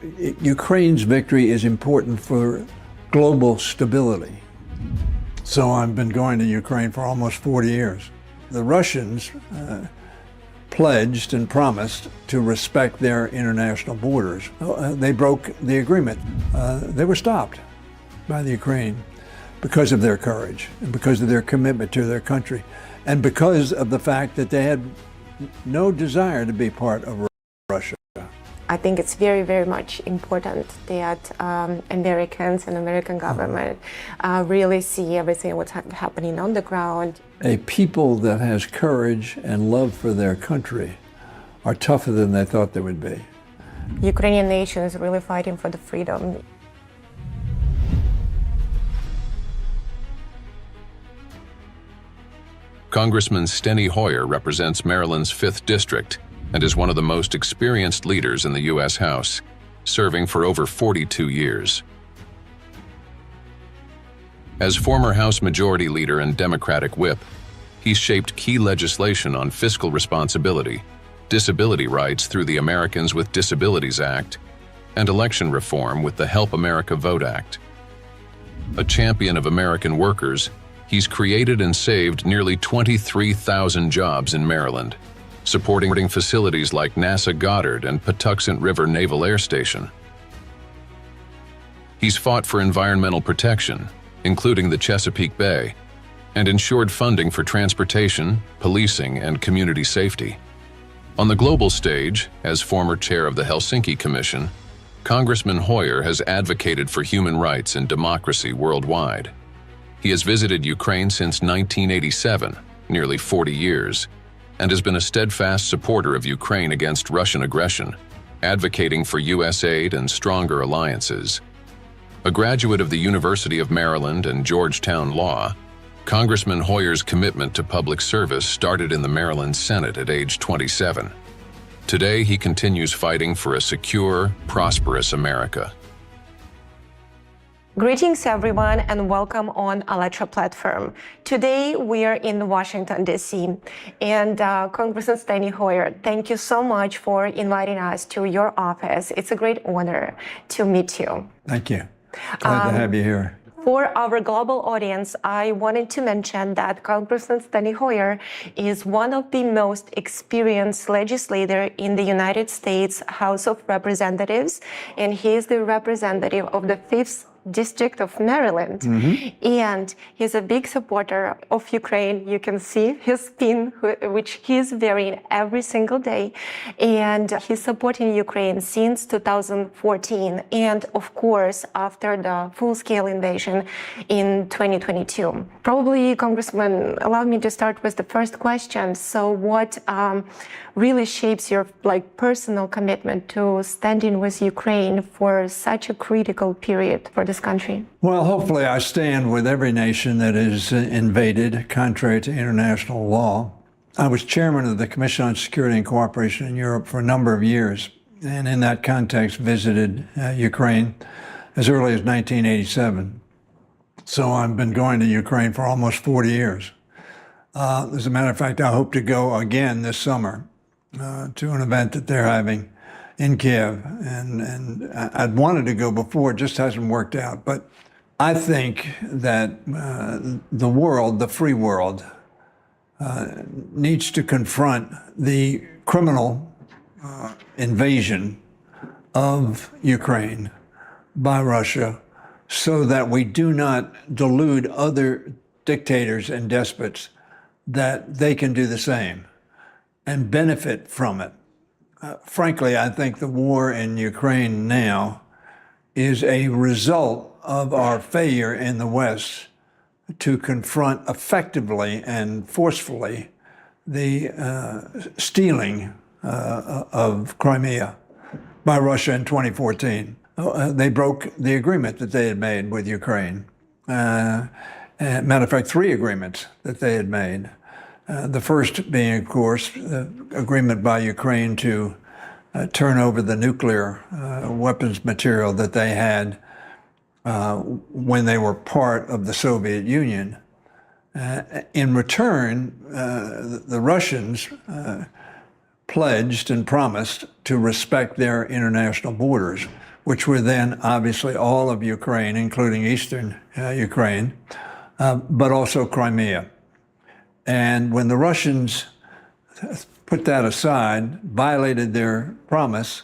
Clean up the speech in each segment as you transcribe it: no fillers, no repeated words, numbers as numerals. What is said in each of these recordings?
Ukraine's victory is important for global stability. So I've been going to Ukraine for almost 40 years. The Russians pledged and promised to respect their international borders. They broke the agreement. They were stopped by the Ukraine because of their courage and because of their commitment to their country and because of the fact that they had no desire to be part of Russia. I think it's very, very much important that Americans and American government really see everything what's happening on the ground. A people that has courage and love for their country are tougher than they thought they would be. Ukrainian nation is really fighting for the freedom. Congressman Steny H represents Maryland's 5th District and is one of the most experienced leaders in the U.S. House, serving for over 42 years. As former House Majority Leader and Democratic Whip, he shaped key legislation on fiscal responsibility, disability rights through the Americans with Disabilities Act, and election reform with the Help America Vote Act. A champion of American workers, he's created and saved nearly 23,000 jobs in Maryland, supporting facilities like NASA Goddard and Patuxent River Naval Air Station. He's fought for environmental protection, including the Chesapeake Bay, and ensured funding for transportation, policing, and community safety. On the global stage, as former chair of the Helsinki Commission, Congressman Hoyer has advocated for human rights and democracy worldwide. He has visited Ukraine since 1987, nearly 40 years, and has been a steadfast supporter of Ukraine against Russian aggression, advocating for U.S. aid and stronger alliances. A graduate of the University of Maryland and Georgetown Law, Congressman Hoyer's commitment to public service started in the Maryland Senate at age 27. Today, he continues fighting for a secure, prosperous America. Greetings everyone and welcome on Alatra platform. Today we are in Washington, D.C. and Congressman Steny H, thank you so much for inviting us to your office. It's a great honor to meet you. Thank you. Glad to have you here. For our global audience, I wanted to mention that Congressman Steny H is one of the most experienced legislators in the United States House of Representatives, and he is the representative of the 5th District of Maryland. And he's a big supporter of Ukraine. You can see his pin, which he's wearing every single day. And he's supporting Ukraine since 2014. And of course, after the full-scale invasion in 2022. Probably, Congressman, allow me to start with the first question. So what really shapes your personal commitment to standing with Ukraine for such a critical period for this country? Well, hopefully I stand with every nation that is invaded contrary to international law. I was chairman of the Commission on Security and Cooperation in Europe for a number of years, and in that context visited Ukraine as early as 1987. So I've been going to Ukraine for almost 40 years. As a matter of fact, I hope to go again this summer to an event that they're having in Kiev, and I'd wanted to go before, it just hasn't worked out. But I think that the world, the free world, needs to confront the criminal invasion of Ukraine by Russia so that we do not delude other dictators and despots that they can do the same and benefit from it. Frankly, I think the war in Ukraine now is a result of our failure in the West to confront effectively and forcefully the stealing of Crimea by Russia in 2014. They broke the agreement that they had made with Ukraine. Matter of fact, 3 agreements that they had made. The first being, of course, the agreement by Ukraine to turn over the nuclear weapons material that they had when they were part of the Soviet Union. In return, the Russians pledged and promised to respect their international borders, which were then obviously all of Ukraine, including eastern Ukraine, but also Crimea. And when the Russians put that aside, violated their promise,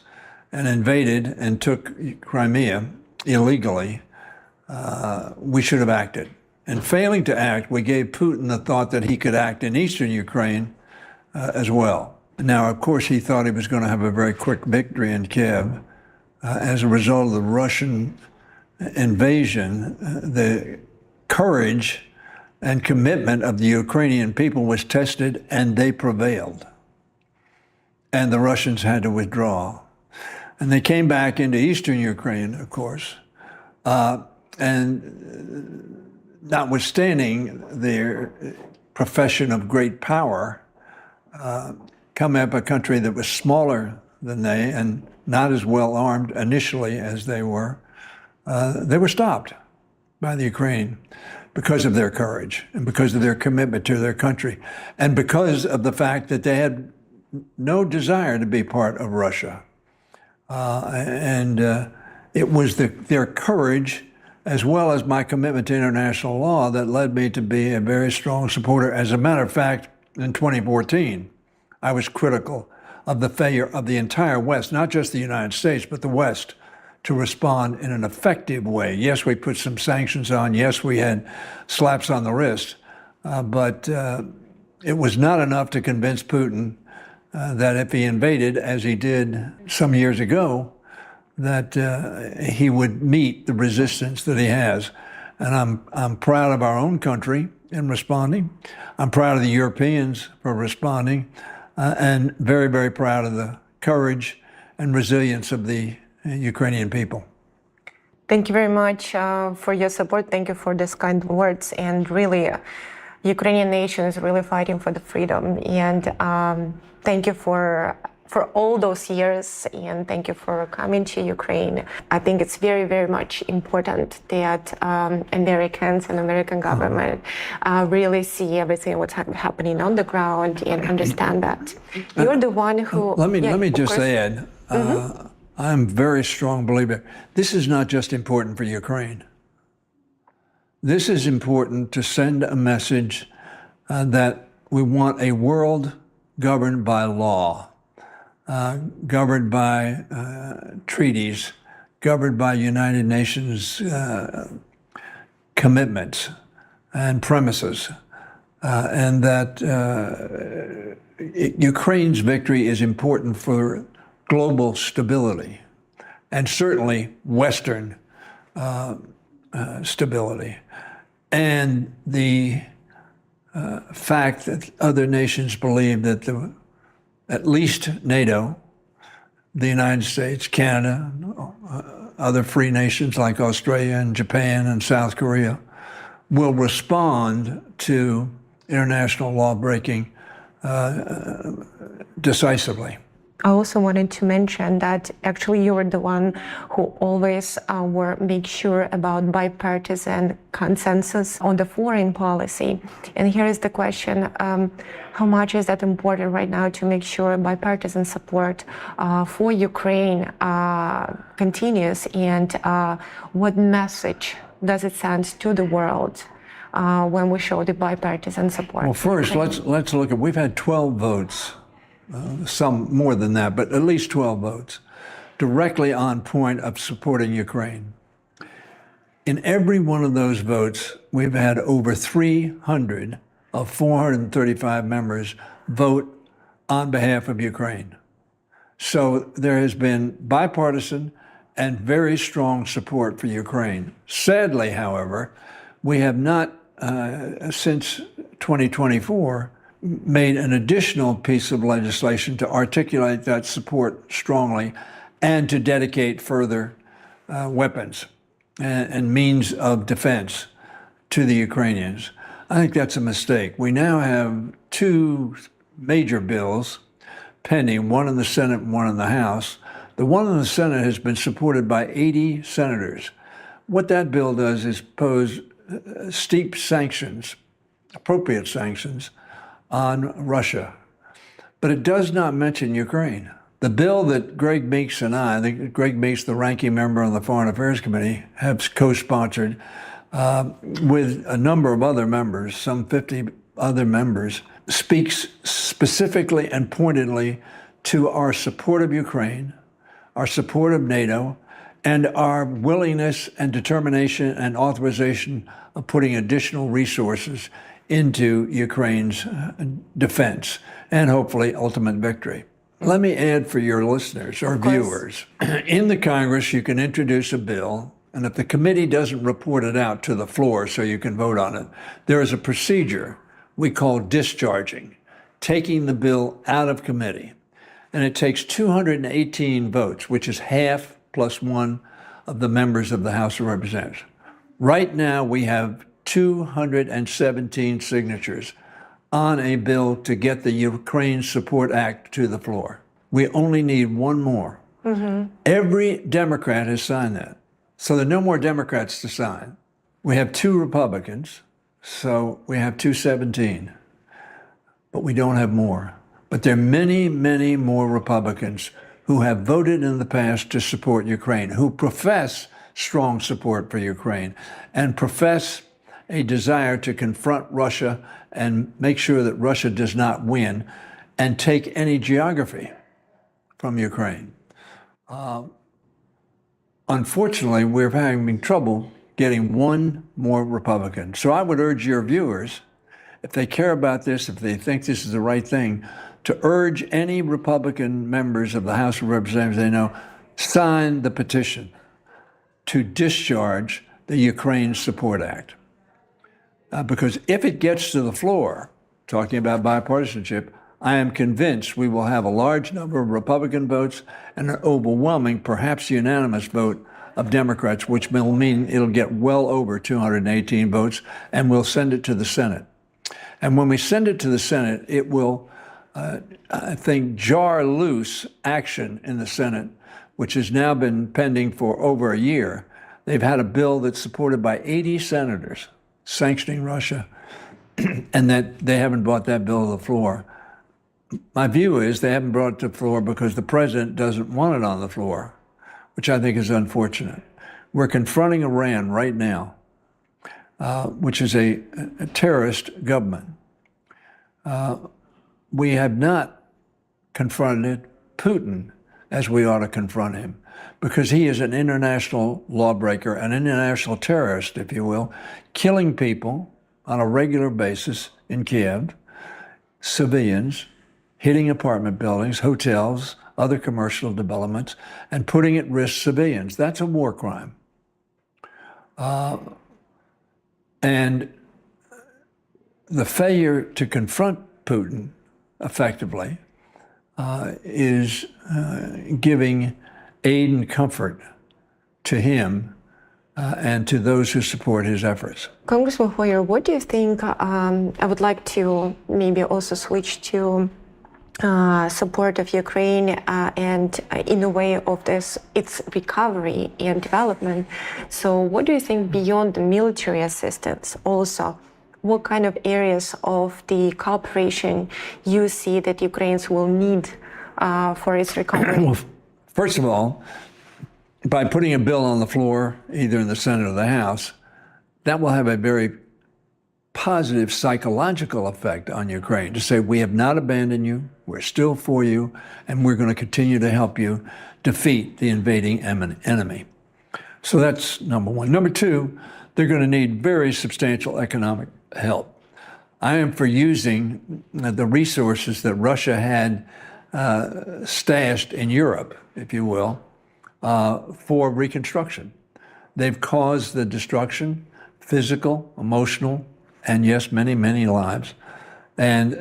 and invaded and took Crimea illegally, we should have acted. And failing to act, we gave Putin the thought that he could act in eastern Ukraine as well. Now, of course, he thought he was going to have a very quick victory in Kiev. As a result of the Russian invasion, the courage and commitment of the Ukrainian people was tested, and they prevailed. And the Russians had to withdraw. And they came back into eastern Ukraine, of course, and notwithstanding their profession of great power, come up a country that was smaller than they and not as well armed initially as they were stopped by the Ukraine because of their courage and because of their commitment to their country and because of the fact that they had no desire to be part of Russia. It was their courage, as well as my commitment to international law, that led me to be a very strong supporter. As a matter of fact, in 2014, I was critical of the failure of the entire West, not just the United States, but the West, to respond in an effective way. Yes, we put some sanctions on. Yes, we had slaps on the wrist. But it was not enough to convince Putin that if he invaded, as he did some years ago, that he would meet the resistance that he has. And I'm proud of our own country in responding. I'm proud of the Europeans for responding, and very, very proud of the courage and resilience of the Ukrainian people. Thank you very much for your support. Thank you for these kind words. And really, Ukrainian nation is really fighting for the freedom. And thank you for all those years, and thank you for coming to Ukraine. I think it's very, very much important that Americans and American government really see everything what's happening on the ground and understand that you're the one who. Let me just add. I'm a very strong believer. This is not just important for Ukraine. This is important to send a message that we want a world governed by law, governed by treaties, governed by United Nations commitments and premises, and that Ukraine's victory is important for global stability and certainly Western stability. And the fact that other nations believe that at least NATO, the United States, Canada, other free nations like Australia and Japan and South Korea will respond to international law breaking decisively. I also wanted to mention that actually you were the one who always make sure about bipartisan consensus on the foreign policy. And here is the question, how much is that important right now to make sure bipartisan support for Ukraine continues, and what message does it send to the world when we show the bipartisan support? Well, first, let's look at, we've had 12 votes. Some more than that, but at least 12 votes, directly on point of supporting Ukraine. In every one of those votes, we've had over 300 of 435 members vote on behalf of Ukraine. So there has been bipartisan and very strong support for Ukraine. Sadly, however, we have not, since 2024, made an additional piece of legislation to articulate that support strongly and to dedicate further weapons and means of defense to the Ukrainians. I think that's a mistake. We now have two major bills pending, one in the Senate and one in the House. The one in the Senate has been supported by 80 senators. What that bill does is pose steep sanctions, appropriate sanctions, on Russia. but it does not mention Ukraine. The bill that Greg Meeks and I think Greg Meeks, the ranking member on the Foreign Affairs Committee, have co-sponsored with a number of other members, some 50 other members, speaks specifically and pointedly to our support of Ukraine, our support of NATO, and our willingness and determination and authorization of putting additional resources into Ukraine's defense and hopefully ultimate victory. Let me add for your listeners or viewers, in the Congress, you can introduce a bill, and if the committee doesn't report it out to the floor so you can vote on it, there is a procedure we call discharging, taking the bill out of committee. And it takes 218 votes, which is half plus one of the members of the House of Representatives. Right now, we have 217 signatures on a bill to get the Ukraine Support Act to the floor. We only need one more. Every Democrat has signed that. So there are no more Democrats to sign. We have 2 Republicans, so we have 217. But we don't have more. But there are many, many more Republicans who have voted in the past to support Ukraine, who profess strong support for Ukraine and profess a desire to confront Russia and make sure that Russia does not win and take any geography from Ukraine. Unfortunately, we're having trouble getting one more Republican. So I would urge your viewers, if they care about this, if they think this is the right thing, to urge any Republican members of the House of Representatives they know, sign the petition to discharge the Ukraine Support Act. Because if it gets to the floor, talking about bipartisanship, I am convinced we will have a large number of Republican votes and an overwhelming, perhaps unanimous vote of Democrats, which will mean it'll get well over 218 votes, and we'll send it to the Senate. And when we send it to the Senate, it will, I think, jar loose action in the Senate, which has now been pending for over a year. They've had a bill that's supported by 80 senators sanctioning Russia, and that they haven't brought that bill to the floor. My view is they haven't brought it to the floor because the president doesn't want it on the floor, which I think is unfortunate. We're confronting Iran right now, which is a terrorist government. We have not confronted Putin as we ought to confront him, because he is an international lawbreaker, an international terrorist, if you will, killing people on a regular basis in Kiev, civilians, hitting apartment buildings, hotels, other commercial developments, and putting at risk civilians. That's a war crime. And the failure to confront Putin effectively is giving aid and comfort to him and to those who support his efforts. Congressman Hoyer, what do you think? I would like to maybe also switch to support of Ukraine and in a way of its recovery and development. So what do you think beyond the military assistance also? What kind of areas of the cooperation you see that Ukrainians will need for its recovery? Well, first of all, by putting a bill on the floor, either in the Senate or the House, that will have a very positive psychological effect on Ukraine to say, we have not abandoned you, we're still for you, and we're going to continue to help you defeat the invading enemy. So that's number one. Number two, they're going to need very substantial economic help. I am for using the resources that Russia had stashed in Europe, if you will, for reconstruction. They've caused the destruction, physical, emotional, and yes, many, many lives. And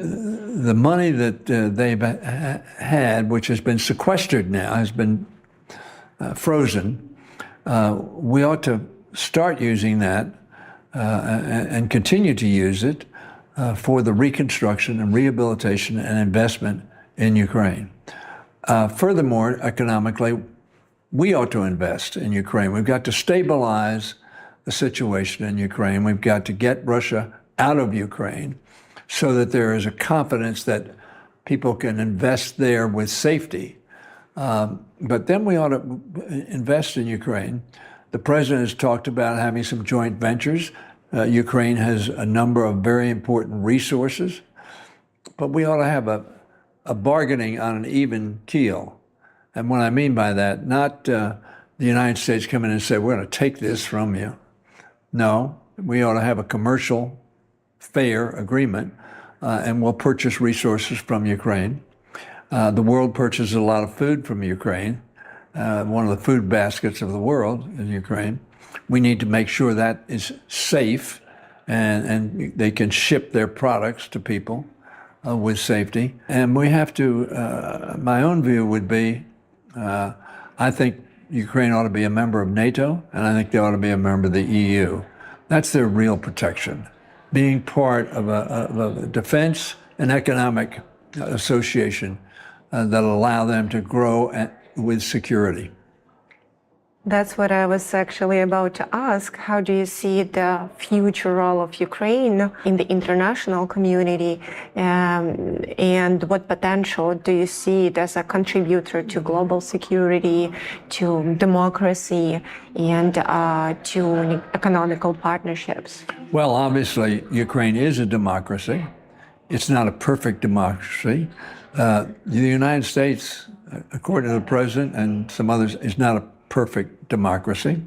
the money that they've had, which has been sequestered now, has been frozen, we ought to start using that and continue to use it for the reconstruction and rehabilitation and investment in Ukraine. Furthermore, economically, we ought to invest in Ukraine. We've got to stabilize the situation in Ukraine. We've got to get Russia out of Ukraine so that there is a confidence that people can invest there with safety. But then we ought to invest in Ukraine. The president has talked about having some joint ventures. Ukraine has a number of very important resources, but we ought to have a bargaining on an even keel. And what I mean by that, not the United States come in and say, we're going to take this from you. No, we ought to have a commercial, fair agreement, and we'll purchase resources from Ukraine. The world purchases a lot of food from Ukraine. One of the food baskets of the world is Ukraine. We need to make sure that is safe and they can ship their products to people with safety. And we have to, my own view would be, I think Ukraine ought to be a member of NATO, and I think they ought to be a member of the EU. That's their real protection. Being part of a defense and economic association that'll allow them to grow with security. That's what I was actually about to ask. How do you see the future role of Ukraine in the international community, and what potential do you see it as a contributor to global security, to democracy, and to economical partnerships? Well, obviously, Ukraine is a democracy. It's not a perfect democracy. The United States, according to the president and some others, is not a perfect democracy.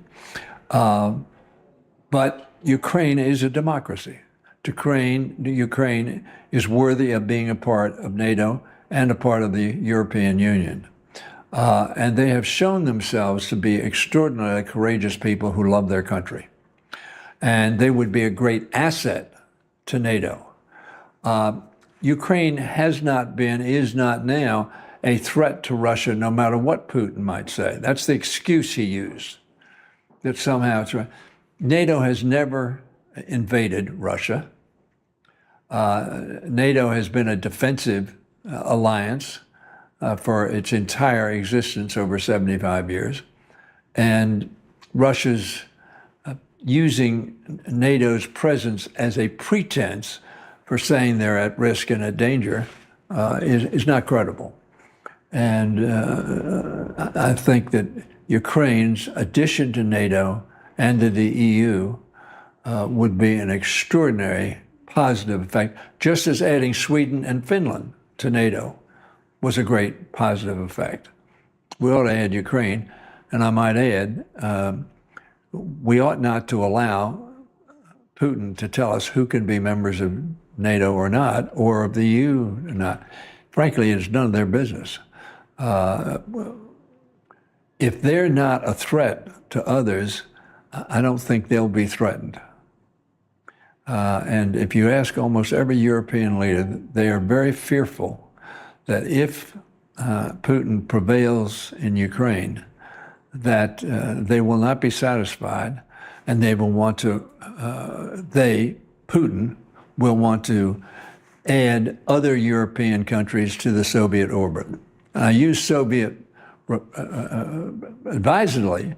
But Ukraine is a democracy. Ukraine is worthy of being a part of NATO and a part of the European Union. And they have shown themselves to be extraordinarily courageous people who love their country. And they would be a great asset to NATO. Ukraine has not been, is not now, a threat to Russia, no matter what Putin might say. That's the excuse he used, that somehow it's right. NATO has never invaded Russia. NATO has been a defensive alliance for its entire existence over 75 years. And Russia's using NATO's presence as a pretense for saying they're at risk and at danger is not credible. And I think that Ukraine's addition to NATO and to the EU would be an extraordinary positive effect, just as adding Sweden and Finland to NATO was a great positive effect. We ought to add Ukraine, and I might add, we ought not to allow Putin to tell us who can be members of NATO or not, or of the EU or not. Frankly, it's none of their business. If they're not a threat to others, I don't think they'll be threatened. And if you ask almost every European leader, they are very fearful that if Putin prevails in Ukraine, that they will not be satisfied, and they will want to, Putin, will want to add other European countries to the Soviet orbit. I use Soviet advisedly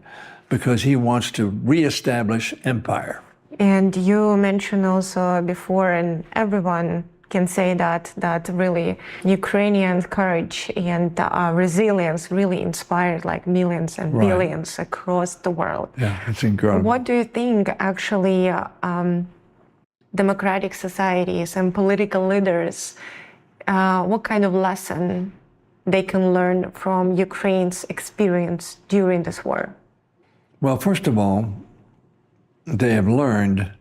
because he wants to reestablish empire. And you mentioned also before, and everyone can say that really Ukrainian courage and resilience really inspired like millions and billions across the world. Yeah, it's incredible. What do you think actually democratic societies and political leaders, what kind of lesson they can learn from Ukraine's experience during this war? Well, first of all, they have learned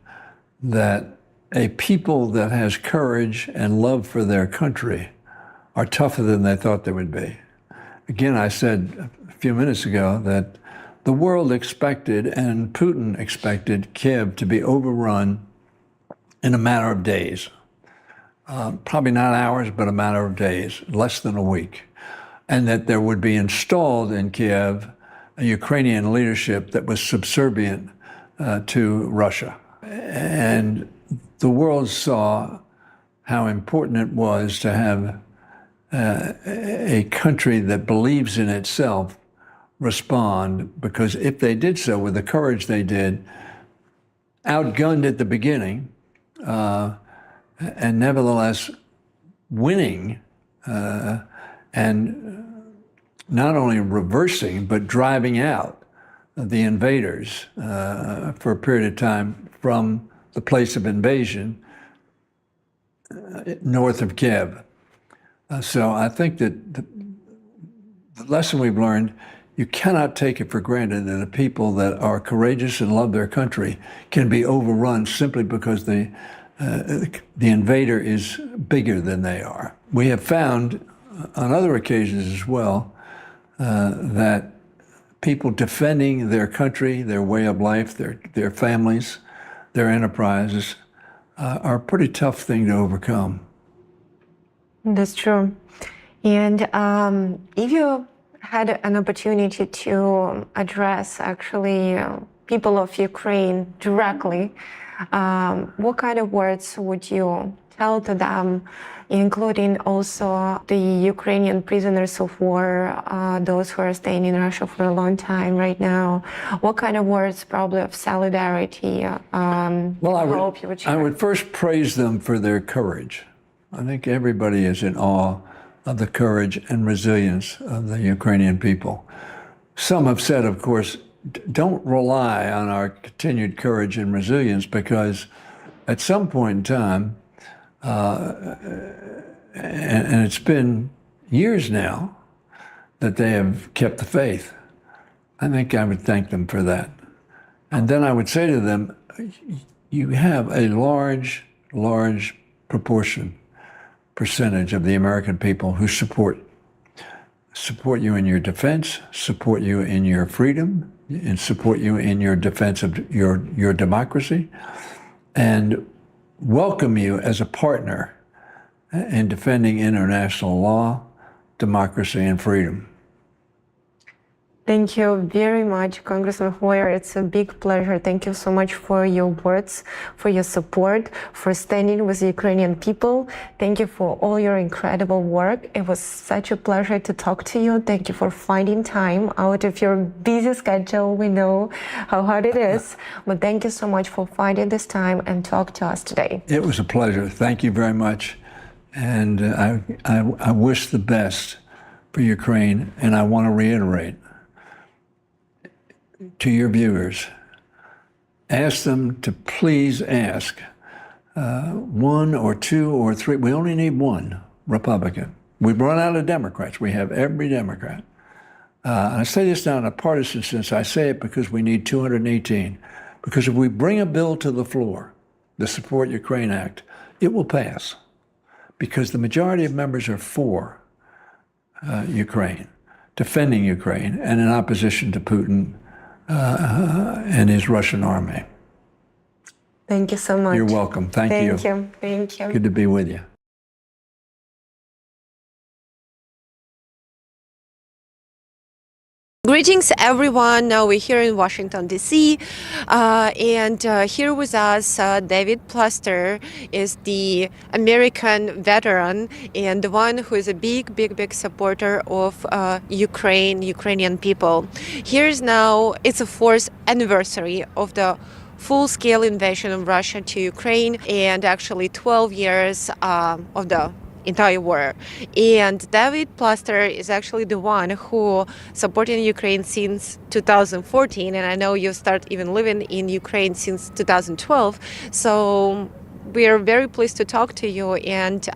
that a people that has courage and love for their country are tougher than they thought they would be. Again, I said a few minutes ago that the world expected, and Putin expected, Kiev to be overrun in a matter of days. Probably not hours, but a matter of days, less than a week. And that there would be installed in Kiev a Ukrainian leadership that was subservient to Russia. And the world saw how important it was to have a country that believes in itself respond, because if they did so with the courage they did, outgunned at the beginning, and nevertheless winning and not only reversing but driving out the invaders for a period of time from the place of invasion north of Kiev. So I think that the lesson we've learned, you cannot take it for granted that the people that are courageous and love their country can be overrun simply because the invader is bigger than they are. We have found on other occasions as well that people defending their country, their way of life, their families, their enterprises are a pretty tough thing to overcome. That's true. And if you had an opportunity to address actually people of Ukraine directly, what kind of words would you tell to them, including also the Ukrainian prisoners of war, those who are staying in Russia for a long time right now? What kind of words, probably of solidarity, hope you would share? I would first praise them for their courage. I think everybody is in awe of the courage and resilience of the Ukrainian people. Some have said, of course, don't rely on our continued courage and resilience, because at some point in time, and it's been years now, that they have kept the faith. I think I would thank them for that. And then I would say to them, you have a large percentage of the American people who support you in your defense, support you in your freedom, and support you in your defense of your democracy, and welcome you as a partner in defending international law, democracy, and freedom. Thank you very much, Congressman Hoyer. It's a big pleasure. Thank you so much for your words, for your support, for standing with the Ukrainian people. Thank you for all your incredible work. It was such a pleasure to talk to you. Thank you for finding time out of your busy schedule. We know how hard it is, but thank you so much for finding this time and talk to us today. It was a pleasure. Thank you very much. And I wish the best for Ukraine, and I want to reiterate to your viewers, ask them to please ask one or two or three, we only need one Republican. We've run out of Democrats. We have every Democrat. I say this not in a partisan sense. I say it because we need 218. Because if we bring a bill to the floor, the Support Ukraine Act, it will pass. Because the majority of members are for Ukraine, defending Ukraine, and in opposition to Putin and his Russian army. Thank you so much. You're welcome. Thank you. Thank you. Good to be with you. Greetings, everyone. Now we're here in Washington, D.C. And here with us, David Plaster is the American veteran and the one who is a big supporter of Ukrainian people. Here's now, it's the 4th anniversary of the full-scale invasion of Russia to Ukraine, and actually 12 years of the entire war. And David Plaster is actually the one who supported Ukraine since 2014, and I know you started even living in Ukraine since 2012. So we are very pleased to talk to you, and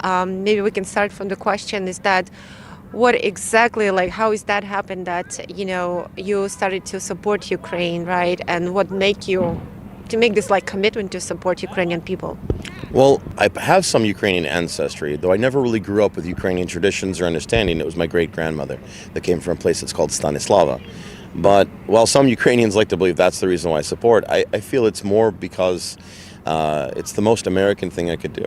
maybe we can start from the question is that what exactly, like, how is that happened that, you know, you started to support Ukraine, right? And what made you to make this like commitment to support Ukrainian people? Well, I have some Ukrainian ancestry, though I never really grew up with Ukrainian traditions or understanding. It was my great-grandmother that came from a place that's called Stanislava. But while some Ukrainians like to believe that's the reason why I support, I feel it's more because it's the most American thing I could do.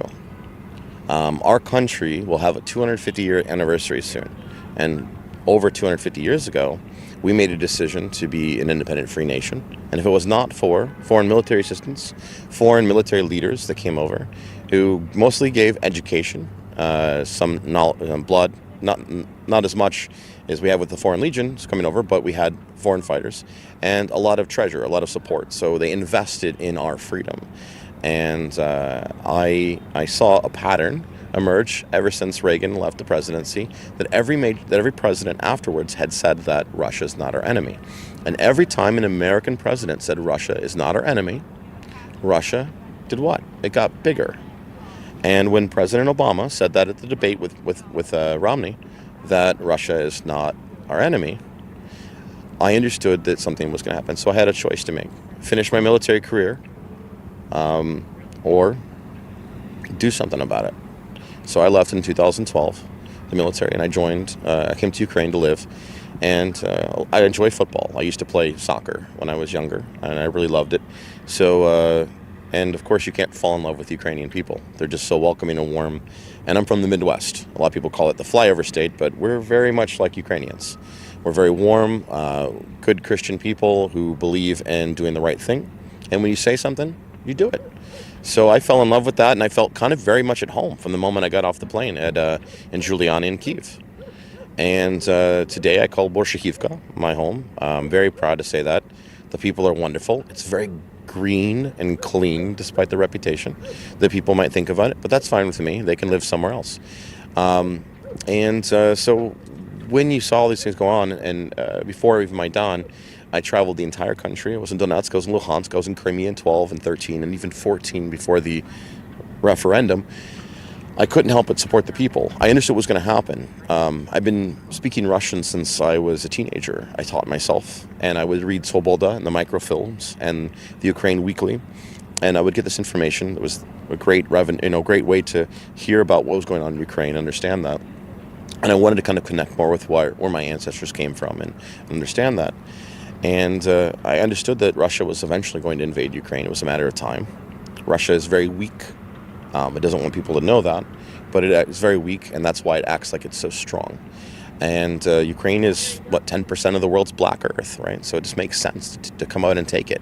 Our country will have a 250-year anniversary soon. And over 250 years ago, we made a decision to be an independent free nation. And if it was not for foreign military assistance, foreign military leaders that came over, who mostly gave education, some blood, not as much as we have with the Foreign Legions coming over, but we had foreign fighters, and a lot of treasure, a lot of support. So they invested in our freedom. And I saw a pattern emerge ever since Reagan left the presidency that every president afterwards had said that Russia is not our enemy. And every time an American president said Russia is not our enemy, Russia did what? It got bigger. And when President Obama said that at the debate with Romney, that Russia is not our enemy, I understood that something was going to happen. So I had a choice to make: finish my military career, or do something about it. So I left in 2012, the military, and I joined. I came to Ukraine to live, and I enjoy football. I used to play soccer when I was younger, and I really loved it. So, and of course, you can't fall in love with Ukrainian people. They're just so welcoming and warm. And I'm from the Midwest. A lot of people call it the flyover state, but we're very much like Ukrainians. We're very warm, good Christian people who believe in doing the right thing. And when you say something, you do it. So I fell in love with that, and I felt kind of very much at home from the moment I got off the plane in Juliana in Kyiv. And today I call Borshchivka my home. I'm very proud to say that. The people are wonderful. It's very green and clean, despite the reputation that people might think about it. But that's fine with me. They can live somewhere else. So when you saw all these things go on, and before even Maidan, I traveled the entire country. I was in Donetsk, I was in Luhansk, I was in Crimea in 12 and 13, and even 14 before the referendum. I couldn't help but support the people. I understood what was going to happen. I've been speaking Russian since I was a teenager. I taught myself, and I would read Svoboda and the microfilms and the Ukraine Weekly, and I would get this information. It was a great great way to hear about what was going on in Ukraine, understand that. And I wanted to kind of connect more with where my ancestors came from and understand that. And I understood that Russia was eventually going to invade Ukraine. It was a matter of time. Russia is very weak. It doesn't want people to know that, but it is very weak, and that's why it acts like it's so strong. And Ukraine is, 10% of the world's black earth, right? So it just makes sense to come out and take it.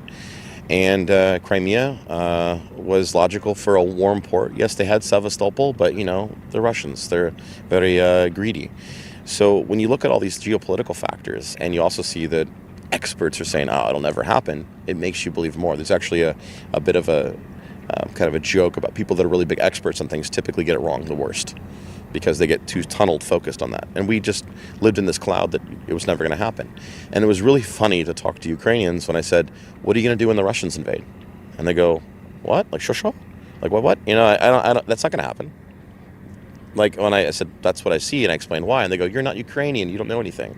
And Crimea was logical for a warm port. Yes, they had Sevastopol, but, the Russians, they're very greedy. So when you look at all these geopolitical factors, and you also see that experts are saying, it'll never happen, it makes you believe more. There's actually a bit of a kind of a joke about people that are really big experts on things typically get it wrong the worst because they get too tunneled focused on that. And we just lived in this cloud that it was never going to happen. And it was really funny to talk to Ukrainians when I said, what are you going to do when the Russians invade? And they go, what? Like, shusho? Like, what? I don't, that's not going to happen. Like, when I said, that's what I see, and I explained why, and they go, you're not Ukrainian, you don't know anything.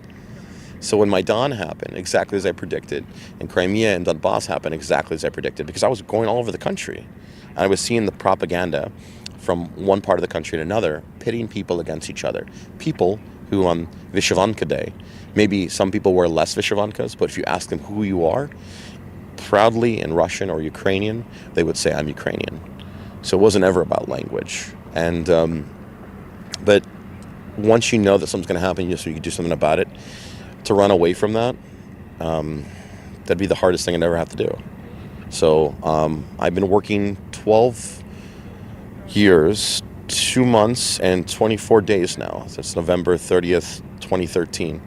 So when Maidan happened, exactly as I predicted, and Crimea and Donbass happened exactly as I predicted, because I was going all over the country, and I was seeing the propaganda from one part of the country to another, pitting people against each other. People who on Vyshyvanka Day, maybe some people wear less Vyshyvankas, but if you ask them who you are, proudly in Russian or Ukrainian, they would say, I'm Ukrainian. So it wasn't ever about language. And but once you know that something's going to happen, so you can do something about it, to run away from that, that'd be the hardest thing I'd ever have to do. So I've been working 12 years, 2 months, and 24 days now, since November 30th, 2013,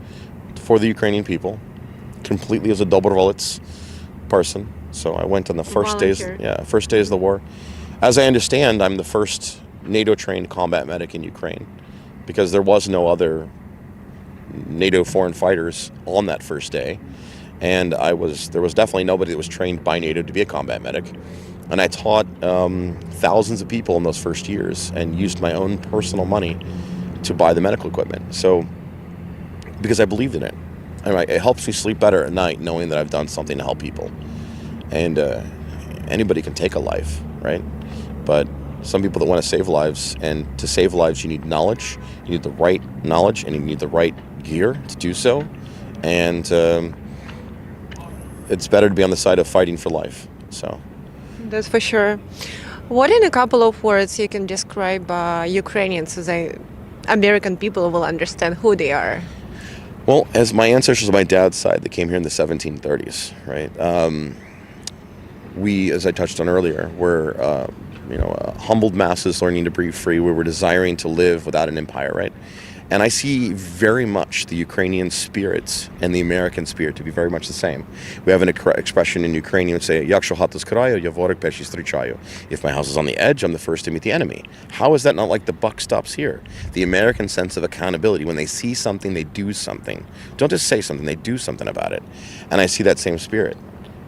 for the Ukrainian people, completely as a Dobrovolets person. So I went on the first days of the war. As I understand, I'm the first NATO-trained combat medic in Ukraine, because there was no other NATO foreign fighters on that first day, and there was definitely nobody that was trained by NATO to be a combat medic. And I taught thousands of people in those first years and used my own personal money to buy the medical equipment. So, because I believed in it. It helps me sleep better at night knowing that I've done something to help people. And anybody can take a life, right? But some people that want to save lives, and to save lives you need knowledge, you need the right knowledge, and you need the right gear to do so. And it's better to be on the side of fighting for life. So that's for sure. What in a couple of words you can describe Ukrainians so American people will understand who they are? Well, as my ancestors on my dad's side, they came here in the 1730s, right? We, as I touched on earlier, were humbled masses learning to breathe free. We were desiring to live without an empire, right? And I see very much the Ukrainian spirit and the American spirit to be very much the same. We have an expression in Ukrainian that say, "Якщо хата з краю, я ворог перший зустрічаю." If my house is on the edge, I'm the first to meet the enemy. How is that not like the buck stops here? The American sense of accountability. When they see something, they do something. Don't just say something, they do something about it. And I see that same spirit.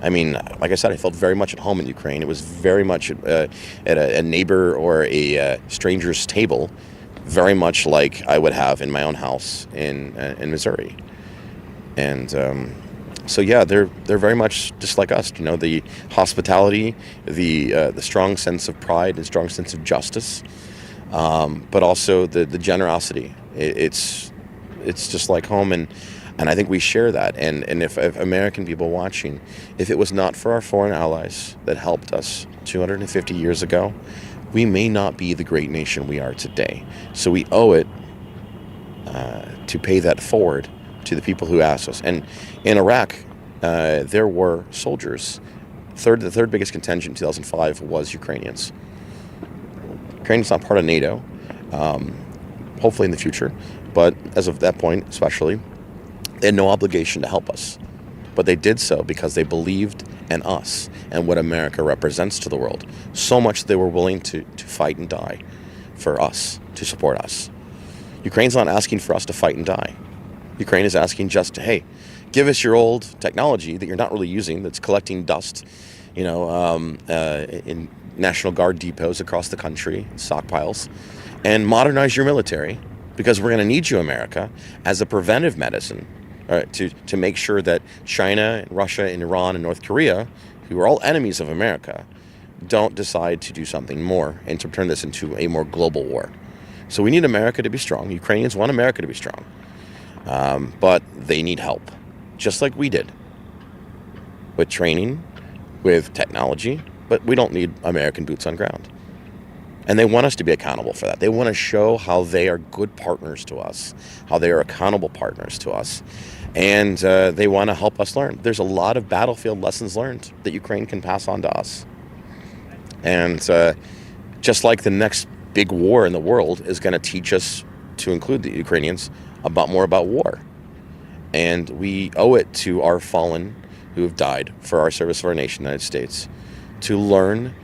I mean, like I said, I felt very much at home in Ukraine. It was very much at a neighbor or a stranger's table, very much like I would have in my own house in Missouri. And so yeah, they're very much just like us. You know, the hospitality, the strong sense of pride, and strong sense of justice, but also the generosity. It's just like home, and I think we share that. And if American people watching, if it was not for our foreign allies that helped us 250 years ago, we may not be the great nation we are today. So we owe it to pay that forward to the people who asked us. And in Iraq, there were soldiers. The third biggest contingent in 2005 was Ukrainians. Ukraine is not part of NATO, hopefully in the future, but as of that point especially, they had no obligation to help us. But they did so because they believed in us and what America represents to the world. So much they were willing to fight and die for us, to support us. Ukraine's not asking for us to fight and die. Ukraine is asking just to, hey, give us your old technology that you're not really using, that's collecting dust, in National Guard depots across the country, stockpiles, and modernize your military, because we're going to need you, America, as a preventive medicine to make sure that China, and Russia, and Iran, and North Korea, who are all enemies of America, don't decide to do something more and to turn this into a more global war. So we need America to be strong. Ukrainians want America to be strong. But they need help, just like we did, with training, with technology, but we don't need American boots on ground. And they want us to be accountable for that. They want to show how they are good partners to us, how they are accountable partners to us. And they want to help us learn. There's a lot of battlefield lessons learned that Ukraine can pass on to us. And just like the next big war in the world is going to teach us, to include the Ukrainians, more about war. And we owe it to our fallen who have died for our service of our nation, the United States, to learn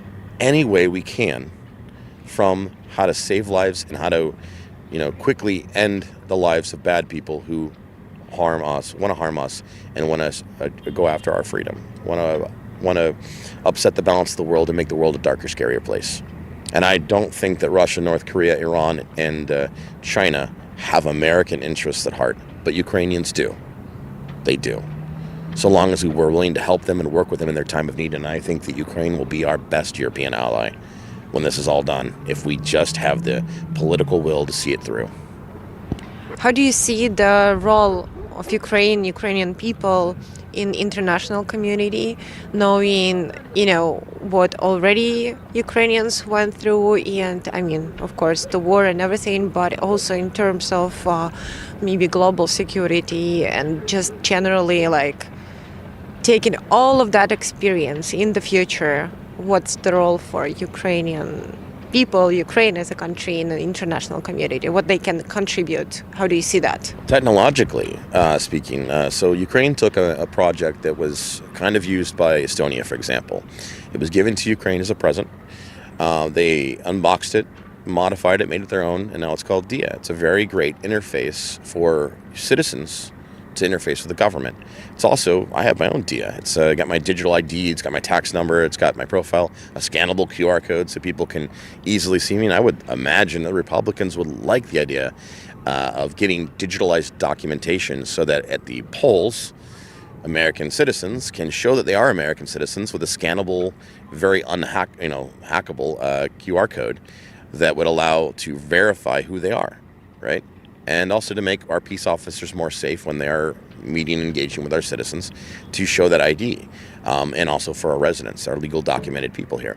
any way we can from how to save lives and how to, quickly end the lives of bad people who want to harm us, and want to go after our freedom, want to upset the balance of the world and make the world a darker, scarier place. And I don't think that Russia, North Korea, Iran, and China have American interests at heart, but Ukrainians do. They do. So long as we were willing to help them and work with them in their time of need. And I think that Ukraine will be our best European ally when this is all done, if we just have the political will to see it through. How do you see the role of Ukrainian people in international community, knowing, what already Ukrainians went through, and I mean, of course, the war and everything, but also in terms of maybe global security and just generally taking all of that experience in the future? What's the role for Ukrainian people, Ukraine as a country in the international community, what they can contribute? How do you see that? Technologically speaking, so Ukraine took a project that was kind of used by Estonia, for example. It was given to Ukraine as a present. They unboxed it, modified it, made it their own, and now it's called DIA. It's a very great interface for citizens to interface with the government. It's also, I have my own DIA. It's got my digital ID, it's got my tax number, it's got my profile, a scannable QR code so people can easily see me. And I would imagine that Republicans would like the idea of getting digitalized documentation so that at the polls, American citizens can show that they are American citizens with a scannable, very hackable QR code that would allow to verify who they are, right? And also to make our peace officers more safe when they are meeting and engaging with our citizens, to show that ID, and also for our residents, our legal documented people here.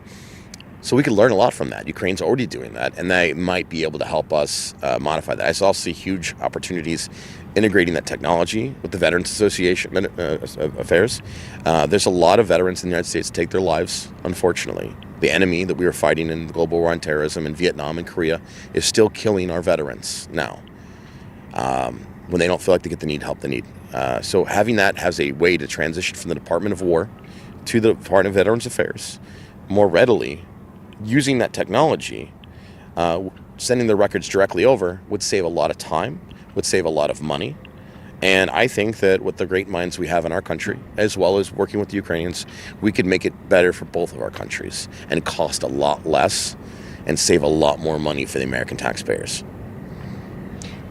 So we could learn a lot from that. Ukraine's already doing that, and they might be able to help us modify that. I also see huge opportunities integrating that technology with the Veterans Association affairs. There's a lot of veterans in the United States that take their lives, unfortunately. The enemy that we were fighting in the global war on terrorism in Vietnam and Korea is still killing our veterans now. when they don't feel like they get the help they need. So having that has a way to transition from the Department of War to the Department of Veterans Affairs more readily, using that technology, sending the records directly over would save a lot of time, would save a lot of money. And I think that with the great minds we have in our country, as well as working with the Ukrainians, we could make it better for both of our countries and cost a lot less and save a lot more money for the American taxpayers.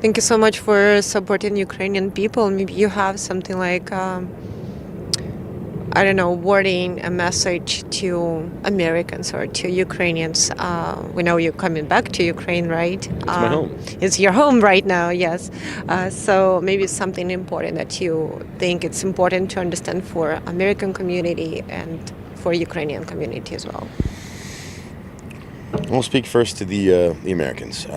Thank you so much for supporting Ukrainian people. Maybe you have something like, I don't know, wording a message to Americans or to Ukrainians. We know you're coming back to Ukraine, right? It's my home. It's your home right now, yes. So maybe it's something important that you think it's important to understand for American community and for Ukrainian community as well. I'll speak first to the Americans.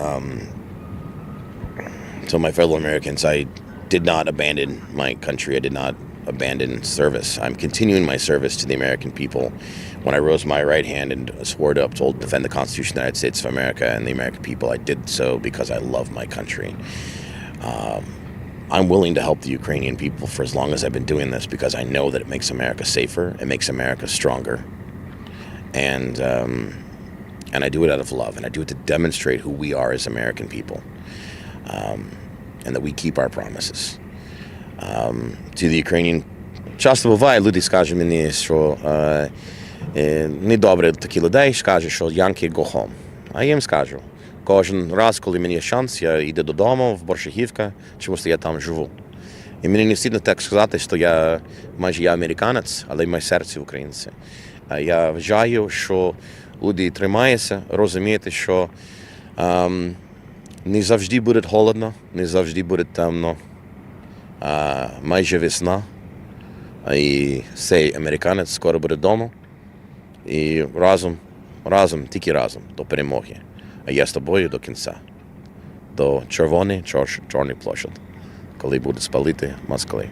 So my fellow Americans, I did not abandon my country. I did not abandon service. I'm continuing my service to the American people. When I rose my right hand and swore to uphold, defend the Constitution of the United States of America and the American people, I did so because I love my country. I'm willing to help the Ukrainian people for as long as I've been doing this because I know that it makes America safer, it makes America stronger. And I do it out of love, and I do it to demonstrate who we are as American people, and that we keep our promises. To the Ukrainian, часто буває, люди скажуть мені, що недобре такі людей, скажуть, що Yankee go home. А я їм скажу, кожен раз, коли мені є шанс, я йду додому в Борщагівка, тому що я там живу. І мені не стидно так сказати, що я майже я американець, але в моє серце українці. Я вважаю, що люди тримаються, розумієте, що не завжди буде холодно, не завжди буде темно, майже весна, і цей американець скоро буде вдома, і разом, тільки разом до перемоги. А я з тобою до кінця, до Чорної площади, коли будуть спалити москалі.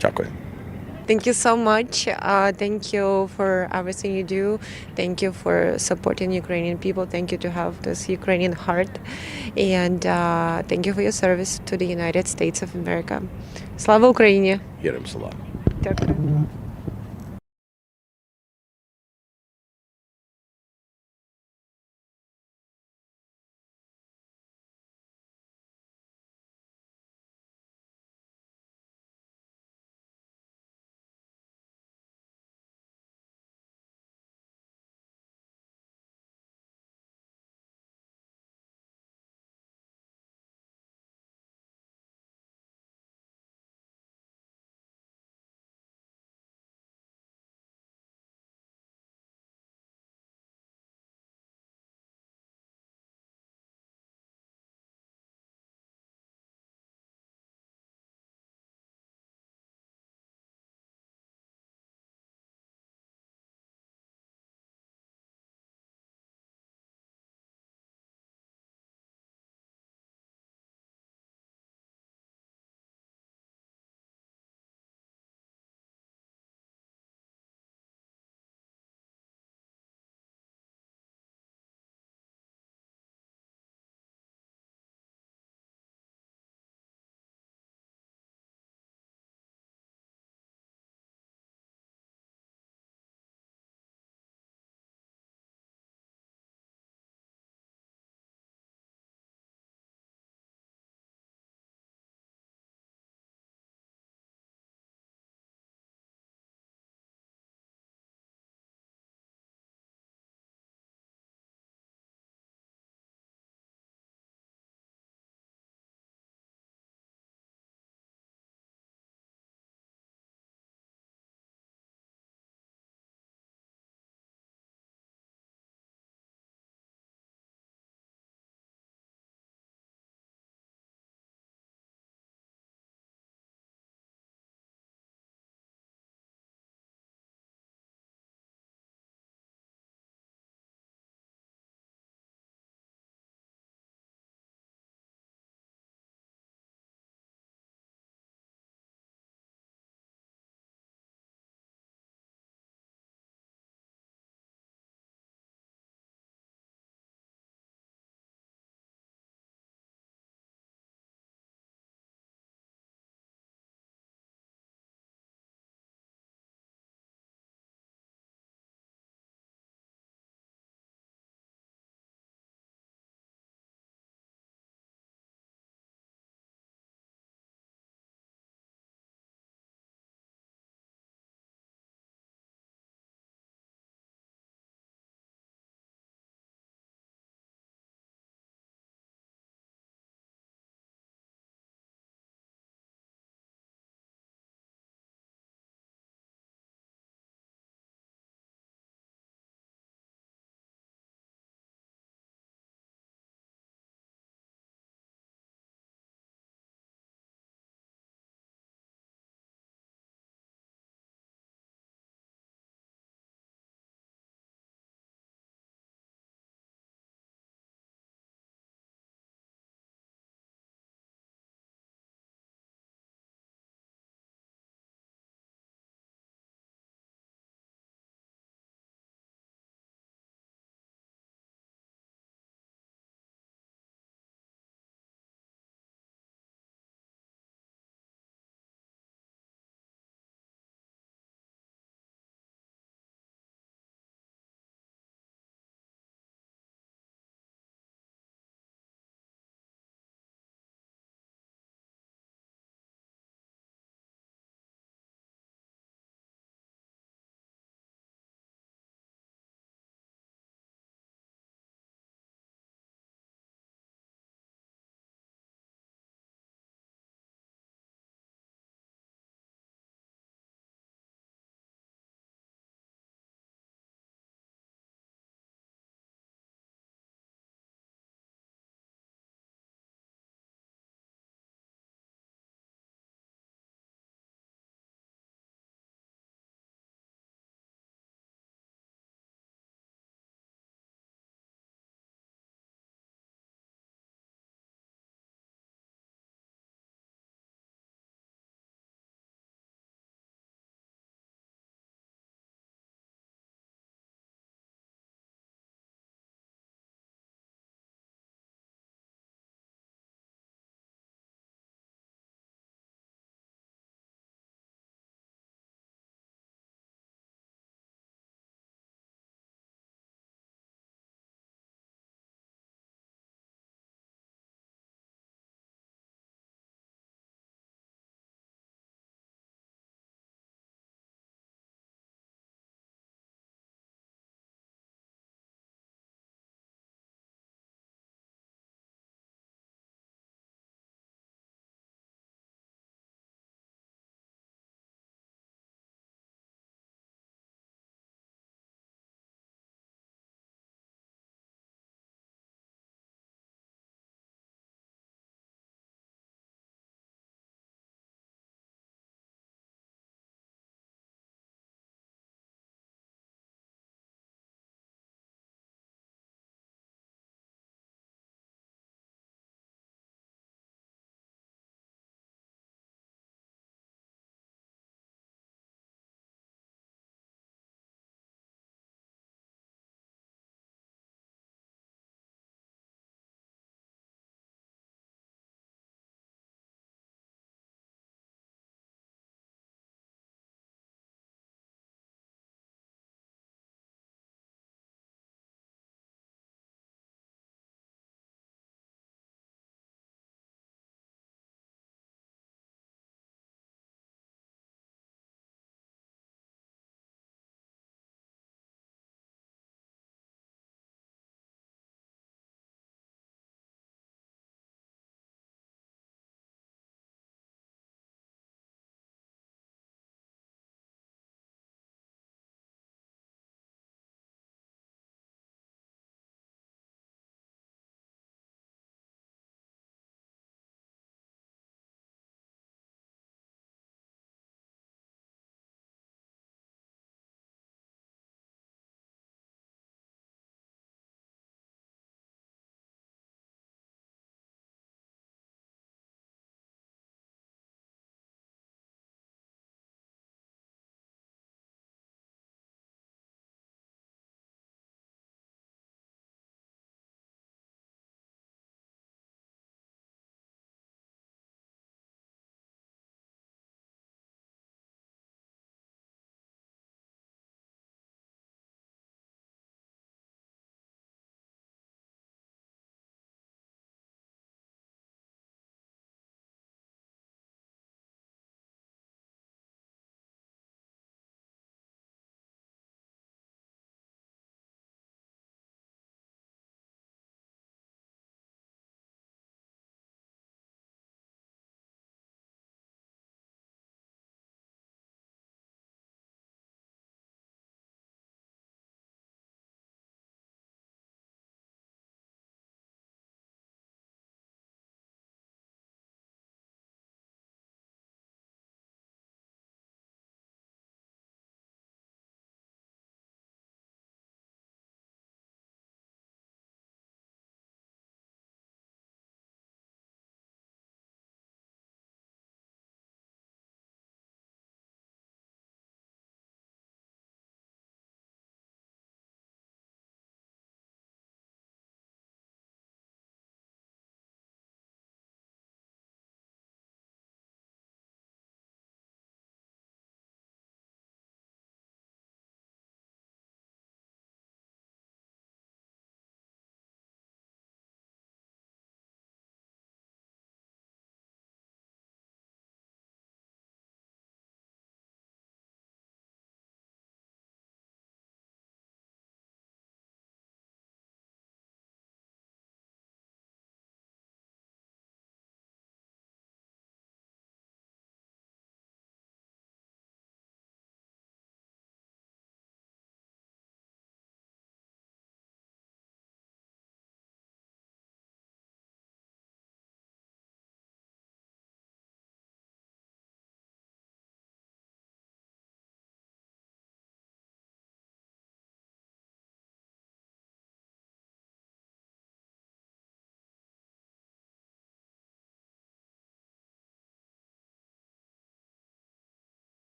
Дякую. Thank you so much. Thank you for everything you do. Thank you for supporting Ukrainian people. Thank you to have this Ukrainian heart. And thank you for your service to the United States of America. Слава Україні! Героям слава. Дякую.